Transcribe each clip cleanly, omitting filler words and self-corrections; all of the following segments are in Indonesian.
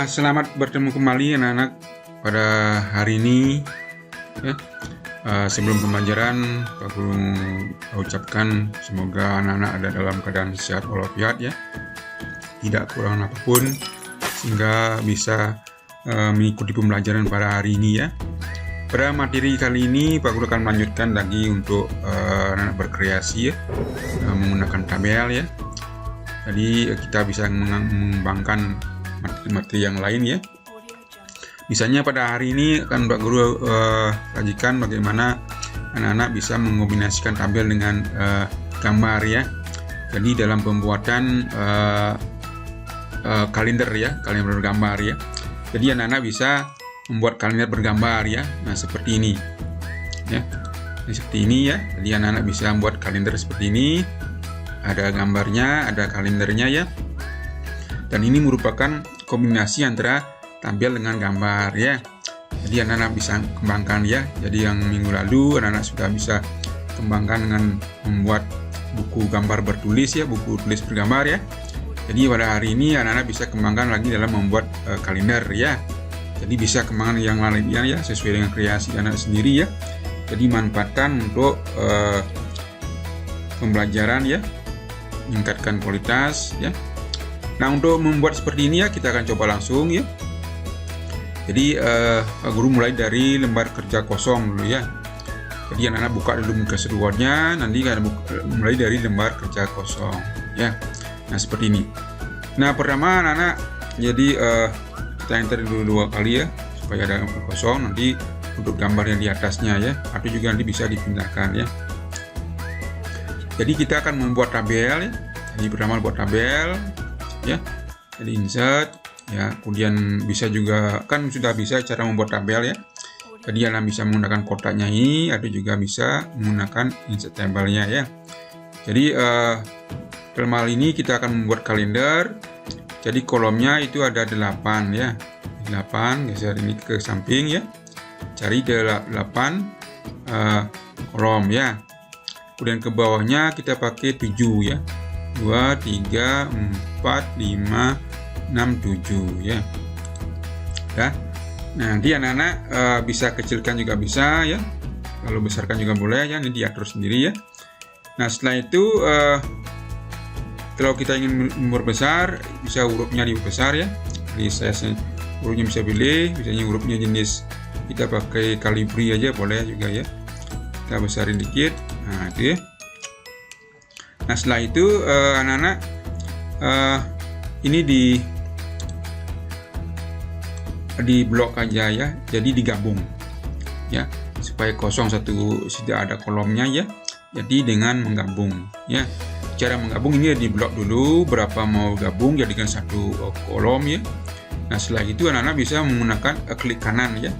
Selamat bertemu kembali anak-anak pada hari ini ya. Sebelum pembelajaran, Pak Guru ucapkan semoga anak-anak ada dalam keadaan sehat walafiat ya, tidak kurang apapun, sehingga bisa mengikuti pembelajaran pada hari ini ya. Pada materi kali ini Pak Guru akan melanjutkan lagi untuk anak-anak berkreasi ya, menggunakan tabel ya. Jadi kita bisa mengembangkan materi yang lain ya. Misalnya pada hari ini akan Pak Guru sajikan bagaimana anak-anak bisa mengombinasikan tabel dengan gambar ya. Jadi dalam pembuatan kalender ya, kalender bergambar ya. Jadi anak-anak bisa membuat kalender bergambar ya. Nah seperti ini ya. Nah, seperti ini ya. Jadi anak-anak bisa membuat kalender seperti ini. Ada gambarnya, ada kalendernya ya. Dan ini merupakan kombinasi antara tabel dengan gambar ya. Jadi anak-anak bisa kembangkan ya. Jadi yang minggu lalu anak-anak sudah bisa kembangkan dengan membuat buku gambar bertulis ya, buku tulis bergambar ya. Jadi pada hari ini anak-anak bisa kembangkan lagi dalam membuat kalender ya. Jadi bisa kembangkan yang lainnya ya, sesuai dengan kreasi anak sendiri ya. Jadi manfaatkan untuk pembelajaran ya, meningkatkan kualitas ya. Nah untuk membuat seperti ini ya, kita akan coba langsung ya. Jadi Pak Guru mulai dari lembar kerja kosong dulu ya. Jadi anak-anak buka dulu muka seruannya, nanti akan mulai dari lembar kerja kosong ya. Nah seperti ini. Nah pertama anak-anak jadi kita enter dulu 2 kali ya, supaya ada kosong. Nanti untuk gambar yang di atasnya ya, atau juga nanti bisa dipindahkan ya. Jadi kita akan membuat tabel ya. Jadi pertama buat tabel ya. Jadi insert ya, kemudian bisa juga kan sudah bisa cara membuat tabel ya. Jadi Anda bisa menggunakan kotaknya ini, atau juga bisa menggunakan insert tabelnya ya. Jadi dalam hal ini kita akan membuat kalender. Jadi kolomnya itu ada 8 ya. 8 geser ini ke samping ya. Cari 8 kolom ya. Kemudian ke bawahnya kita pakai 7 ya. 2, 3, 4, 5, 6, 7 ya. Ya. Nah, nanti anak-anak bisa kecilkan juga bisa ya. Kalau besarkan juga boleh ya, ini diatur sendiri ya. Nah, setelah itu kalau kita ingin memperbesar, bisa hurufnya dibesar ya. Jadi saya hurufnya bisa pilih, misalnya hurufnya jenis kita pakai Calibri aja boleh juga ya. Kita besarin dikit. Nah, itu ya. Nah setelah itu anak-anak ini di blok aja ya, jadi digabung ya, supaya kosong satu, tidak ada kolomnya ya. Jadi dengan menggabung ya, cara menggabung ini di blok dulu berapa mau gabung jadikan satu kolom ya. Nah setelah itu anak-anak bisa menggunakan klik kanan ya,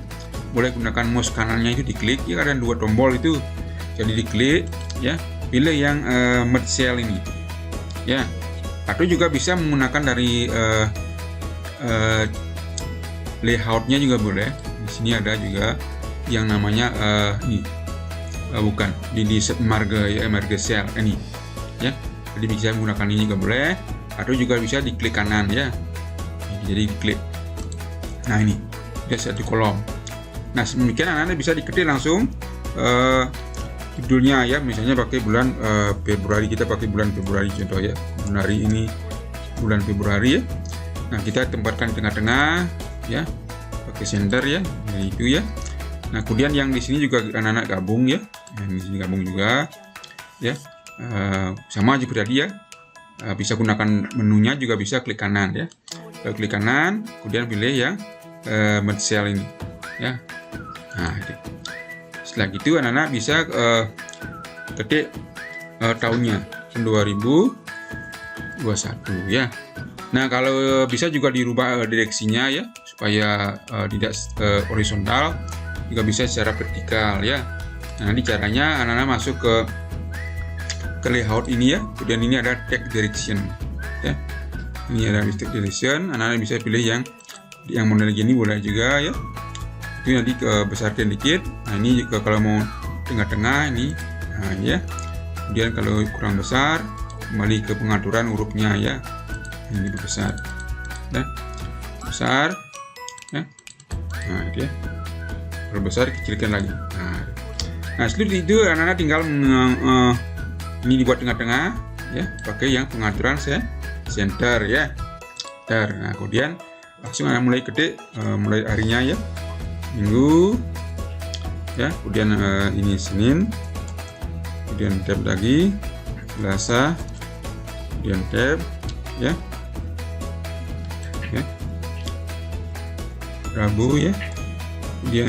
boleh gunakan mouse kanannya itu diklik ya, ada 2 tombol itu, jadi diklik ya, pilih yang merge cell ini ya, atau juga bisa menggunakan dari layoutnya juga boleh. Di sini ada juga yang namanya bukan di marge ya, marge cell ini ya. Jadi bisa menggunakan ini juga boleh, atau juga bisa diklik kanan ya. Jadi diklik. Nah ini ada satu kolom. Nah demikian anak-anak bisa diketik langsung judulnya ya, misalnya pakai bulan Februari, kita pakai bulan Februari contoh ya, hari ini bulan Februari ya. Nah kita tempatkan di tengah-tengah ya, pakai center ya, jadi itu ya. Nah kemudian yang di sini juga anak-anak gabung ya, yang di sini gabung juga ya, sama aja tadi ya. Bisa gunakan menunya juga, bisa klik kanan ya, klik kanan kemudian pilih yang merge cell ini ya. Nah itu. Setelah itu anak-anak bisa ketik tahunnya 2021 ya. Nah kalau bisa juga dirubah direksinya ya, supaya tidak horizontal, juga bisa secara vertikal ya. Nah nanti caranya anak-anak masuk ke layout ini ya, kemudian ini ada text direction ya. Ini ada text direction, anak-anak bisa pilih yang model gini boleh juga ya. Itu nanti besarkan dikit. Nah ini juga kalau mau tengah-tengah ini, nah ya. Kemudian kalau kurang besar, kembali ke pengaturan hurufnya ya, ini besar. Nah besar ya. Nah itu ya, perbesar, kecilkan lagi. Nah setelah itu anak-anak tinggal ini dibuat tengah-tengah ya, pakai yang pengaturan center ya. Nah kemudian langsung anak mulai ketik, mulai harinya ya, Minggu ya, kemudian ini Senin, kemudian tab lagi Selasa, kemudian tab ya, Rabu ya, kemudian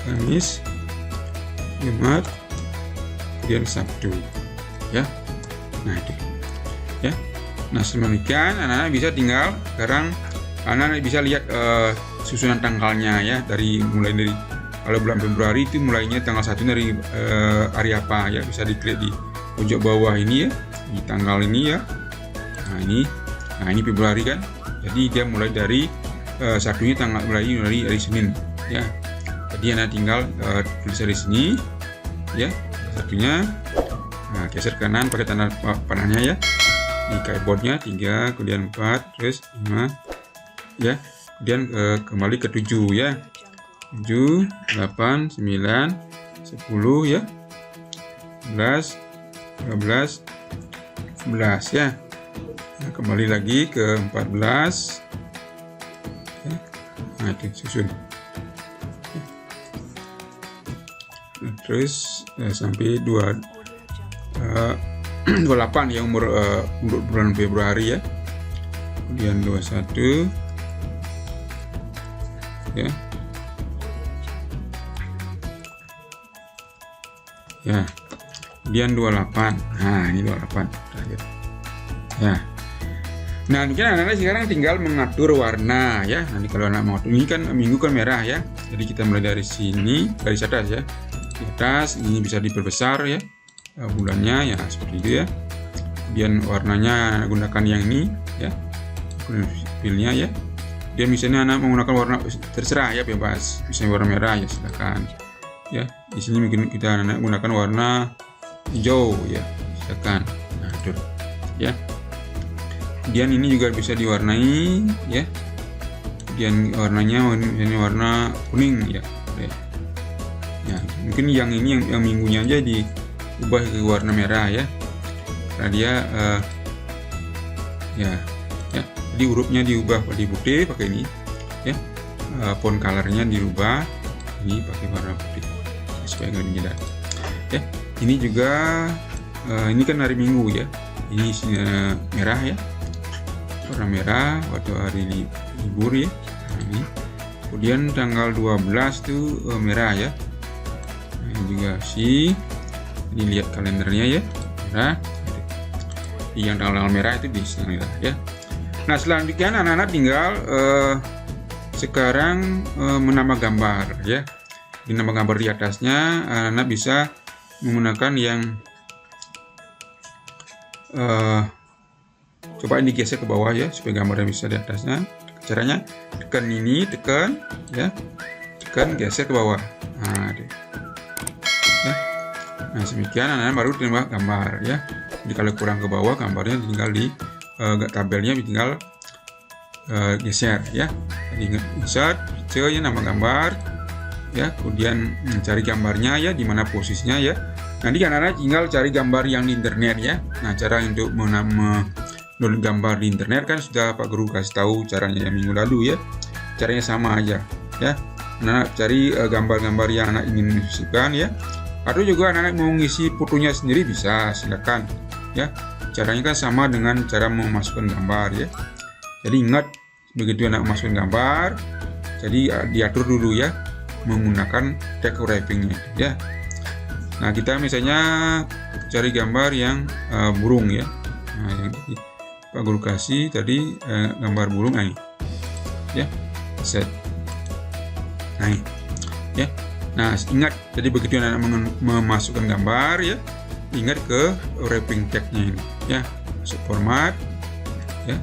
Kamis, Jumat, kemudian Sabtu ya. Nah itu ya. Nah sedemikian anak-anak bisa tinggal sekarang anak-anak bisa lihat susunan tanggalnya ya, mulai dari kalau bulan Februari itu mulainya tanggal 1 dari hari apa ya, bisa diklik di pojok bawah ini ya, di tanggal ini ya. Nah ini Februari kan, jadi dia mulai dari satunya tanggal mulai dari hari Senin ya. Jadi anak tinggal tulis dari sini ya, satunya. Nah geser kanan pakai tanda panahnya ya, di keyboardnya 3, kemudian 4, terus 5 ya, kemudian kembali ke 7 ya, 7, 8, 9, 10 ya, 11, 12, 11 ya. Nah, kembali lagi ke 14 ya. Nah itu susun terus sampai 28 ya, umur bulan Februari ya, kemudian 21 ya, kemudian 28. Nah ini 28 terakhir ya. Nah mungkin anak-anak sekarang tinggal mengatur warna ya. Nanti kalau anak mau, ini kan minggu kan merah ya, jadi kita mulai dari sini, dari atas ya, di atas ini bisa diperbesar ya, bulannya ya seperti itu ya. Kemudian warnanya gunakan yang ini ya, pilihnya ya. Dia misalnya anak menggunakan warna terserah ya, bebas, misalnya warna merah ya silakan ya. Di sini mungkin kita anak gunakan warna hijau ya, silakan. Nah itu ya. Kemudian ini juga bisa diwarnai ya, kemudian warnanya ini warna kuning ya. Ya mungkin yang ini yang minggunya aja diubah ke warna merah ya, karena dia ya jadi hurufnya diubah di putih pakai ini ya, font colornya dirubah ini pakai warna putih supaya lebih jelas ya. Ini juga ini kan hari Minggu ya, ini merah ya, warna merah waktu hari libur ya. Nah, ini kemudian tanggal 12 tuh merah ya. Nah, ini juga sih, ini lihat kalendernya ya, merah. Yang tanggal merah itu di sini ya. Nah selanjutnya anak-anak tinggal sekarang menambah gambar ya. Di nama gambar di atasnya anak-anak bisa menggunakan yang coba ini geser ke bawah ya, supaya gambarnya bisa di atasnya. Caranya tekan ini, tekan ya, tekan geser ke bawah. Nah, ya. Nah demikian anak-anak baru terima gambar ya. Jadi kalau kurang ke bawah gambarnya tinggal di tabelnya tinggal geser ya. Jadi insert ya, nama gambar ya, kemudian cari gambarnya ya, di mana posisinya ya. Nanti anak-anak tinggal cari gambar yang di internet ya. Nah cara untuk download gambar di internet kan sudah Pak Guru kasih tahu caranya yang minggu lalu ya. Caranya sama aja ya. Anak cari gambar-gambar yang anak ingin isukan ya. Atau juga anak mau ngisi fotonya sendiri bisa, silakan ya. Caranya kan sama dengan cara memasukkan gambar ya. Jadi ingat, begitu anak memasukkan gambar, jadi diatur dulu ya menggunakan tag wrappingnya ya. Nah kita misalnya cari gambar yang burung ya. Nah yang Pak Guru kasih tadi gambar burung ini ya, set. Nah ini ya. Nah ingat, jadi begitu anak memasukkan gambar ya, ingat ke wrapping tagnya ini ya, masuk format ya.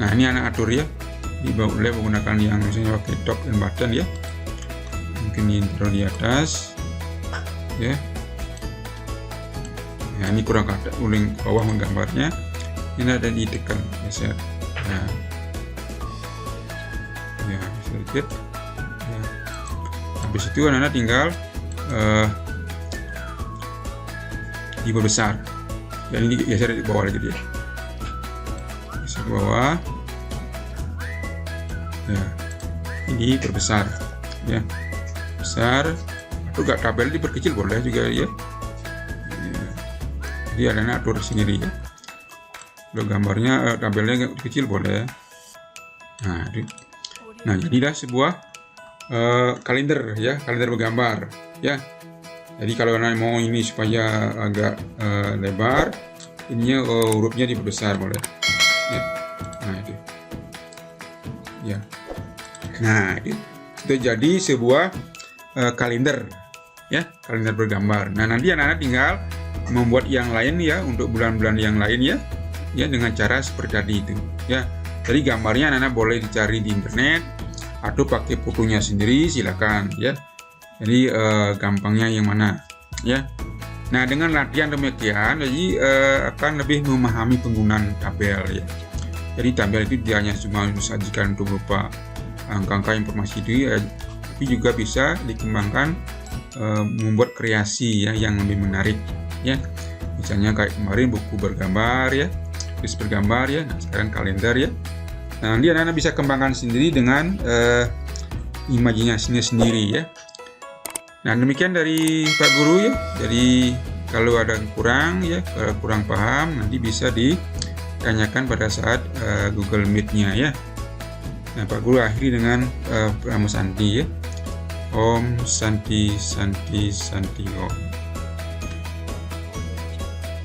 Nah ini anak atur ya, boleh menggunakan yang misalnya pakai top and button ya, mungkin ini taruh di atas ya. Nah ini kurang kata uling bawah menggambarnya, ini ada ditekan geser. Nah sedikit ya. Habis itu anak-anak tinggal diperbesar ya, ini geser di bawah lagi dia, geser ke bawah ya, ini perbesar ya, besar atau gak tabel diperkecil boleh juga ya. Jadi anak atur sendiri ya, kalau gambarnya tabelnya kecil boleh. Nah jadilah sebuah kalender ya, kalender bergambar ya. Jadi kalau anak mau ini supaya agak lebar, ininya hurufnya diperbesar boleh ya. Nah itu ya, nah itu jadi sebuah kalender ya, kalender bergambar. Nah nanti anak-anak tinggal membuat yang lain ya, untuk bulan-bulan yang lain ya dengan cara seperti tadi itu ya. Jadi gambarnya anak-anak boleh dicari di internet atau pakai fotonya sendiri, silakan ya. Jadi gampangnya yang mana ya. Nah dengan latihan demikian jadi akan lebih memahami penggunaan tabel ya. Jadi tabel itu dia hanya cuma disajikan untuk berupa angka-angka informasi itu ya, tapi juga bisa dikembangkan membuat kreasi ya yang lebih menarik ya. Misalnya kayak kemarin buku bergambar ya, tulis bergambar ya. Nah sekarang kalender ya. Nah nanti anak-anak bisa kembangkan sendiri dengan imajinasinya sendiri ya. Nah demikian dari Pak Guru ya. Jadi kalau ada kurang ya, kalau kurang paham nanti bisa ditanyakan pada saat Google Meet-nya ya. Nah Pak Guru akhiri dengan Namo Santi ya. Om Santi Santi Santi Om.